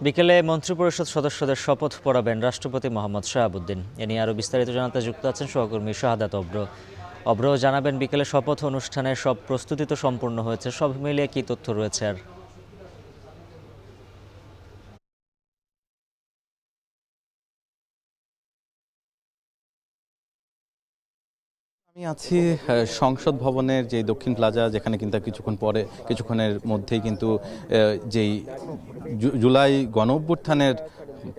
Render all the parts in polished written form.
বিকেলে মন্ত্রিপরিষদ সদস্যদের শপথ পড়াবেন রাষ্ট্রপতি মোহাম্মদ শাহাবুদ্দিন। এ নিয়ে আরও বিস্তারিত জানাতে যুক্ত আছেন সহকর্মী শাহাদাত অব্র। জানাবেন বিকেলে শপথ অনুষ্ঠানের সব প্রস্তুতি তো সম্পূর্ণ হয়েছে, সব মিলিয়ে কী তথ্য রয়েছে? আর আমি আছি সংসদ ভবনের যে দক্ষিণ প্লাজা, যেখানে কিন্তু কিছুক্ষণের মধ্যেই কিন্তু যেই জুলাই গণ অভ্যুত্থানের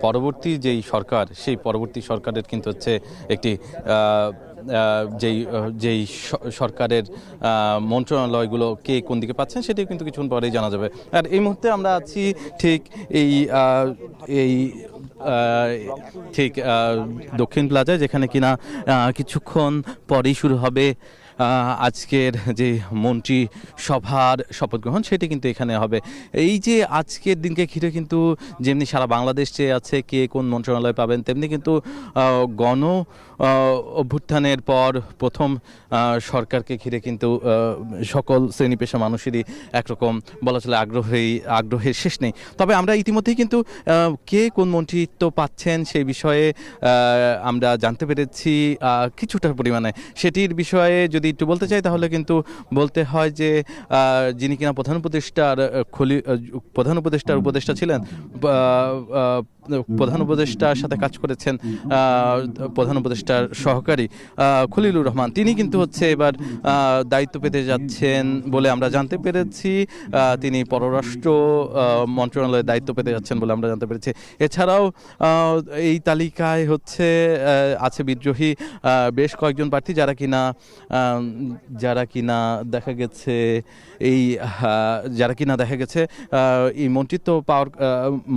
পরবর্তী যেই সরকার, সেই পরবর্তী সরকারের কিন্তু হচ্ছে একটি যেই সরকারের মন্ত্রণালয়গুলো কে কোন দিকে পাচ্ছেন সেটাও কিন্তু কিছুক্ষণ পরেই জানা যাবে। আর এই মুহূর্তে আমরা আছি ঠিক ঠিক দক্ষিণ প্লাজায়, যেখানে কিনা কিছুক্ষণ পরেই শুরু হবে আজকের যে মন্ত্রী সভার শপথ গ্রহণ, সেটি কিন্তু এখানে হবে। এই যে আজকের দিনকে ঘিরে কিন্তু যেমনি সারা বাংলাদেশ চেয়ে আছে কে কোন মন্ত্রণালয় পাবেন, তেমনি কিন্তু গণ অভ্যুত্থানের পর প্রথম সরকারকে ঘিরে কিন্তু সকল শ্রেণী পেশা মানুষেরই একরকম বলা চলে আগ্রহের শেষ নেই। তবে আমরা ইতিমধ্যেই কিন্তু কে কোন মন্ত্রিত্ব পাচ্ছেন সেই বিষয়ে আমরা জানতে পেরেছি কিছুটা পরিমাণে। সেটির বিষয়ে যদি একটু বলতে চাই তাহলে কিন্তু বলতে হয় যে যিনি কিনা প্রধান উপদেষ্টার উপদেষ্টা ছিলেন, প্রধান উপদেষ্টার সাথে কাজ করেছেন প্রধান উপদেষ্টার সহকারী খলিলুর রহমান, তিনি কিন্তু হচ্ছে এবার দায়িত্ব পেতে যাচ্ছেন বলে আমরা জানতে পেরেছি। তিনি পররাষ্ট্র মন্ত্রণালয়ের দায়িত্ব পেতে যাচ্ছেন বলে আমরা জানতে পেরেছি। এছাড়াও এই তালিকায় হচ্ছে আছে বিদ্রোহী বেশ কয়েকজন প্রার্থী যারা কিনা দেখা গেছে এই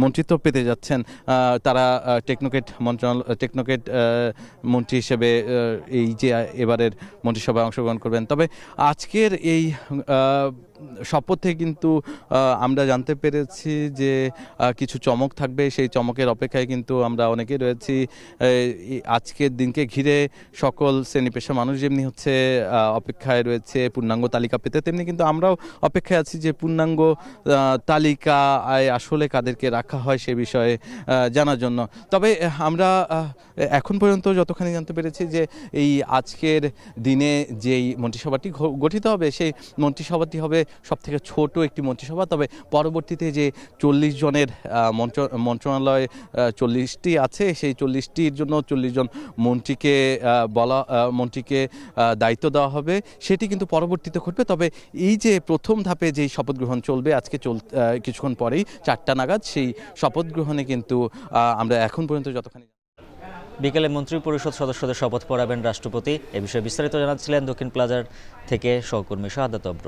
মন্ত্রিত্ব পেতে যাচ্ছেন। তারা টেকনোক্রেট মন্ত্রী হিসেবে এই যে এবারের মন্ত্রিসভায় অংশগ্রহণ করবেন। তবে আজকের এই শপথে কিন্তু আমরা জানতে পেরেছি যে কিছু চমক থাকবে, সেই চমকের অপেক্ষায় কিন্তু আমরা অনেকেই রয়েছি। আজকের দিনকে ঘিরে সকল শ্রেণী পেশা মানুষ যেমনি হচ্ছে অপেক্ষায় রয়েছে পূর্ণাঙ্গ তালিকা পেতে, তেমনি কিন্তু আমরাও অপেক্ষায় আছি যে পূর্ণাঙ্গ তালিকায় আসলে কাদেরকে রাখা হয় সে বিষয়ে জানার জন্য। তবে আমরা এখন পর্যন্ত যতখানি জানতে পেরেছি যে এই আজকের দিনে যেই মন্ত্রিসভাটি গঠিত হবে, সেই মন্ত্রিসভাটি হবে সবথেকে ছোট একটি মন্ত্রিসভা। তবে পরবর্তীতে যে 40 জনের মন্ত্রণালয় 40টি আছে, সেই 40টির জন্য 40 জন মন্ত্রীকে দায়িত্ব দেওয়া হবে, সেটি কিন্তু পরবর্তীতে ঘটবে। তবে এই যে প্রথম ধাপে যেই শপথ গ্রহণ চলবে আজকে কিছুক্ষণ পরেই 4টা নাগাদ, সেই শপথ গ্রহণে কিন্তু আমরা এখন পর্যন্ত যতখানি বিকেলে মন্ত্রিপরিষদ সদস্যদের শপথ পড়াবেন রাষ্ট্রপতি। এ বিষয়ে বিস্তারিত জানাচ্ছিলেন দক্ষিণ প্লাজার থেকে সহকর্মী শাহাদাত অব্র।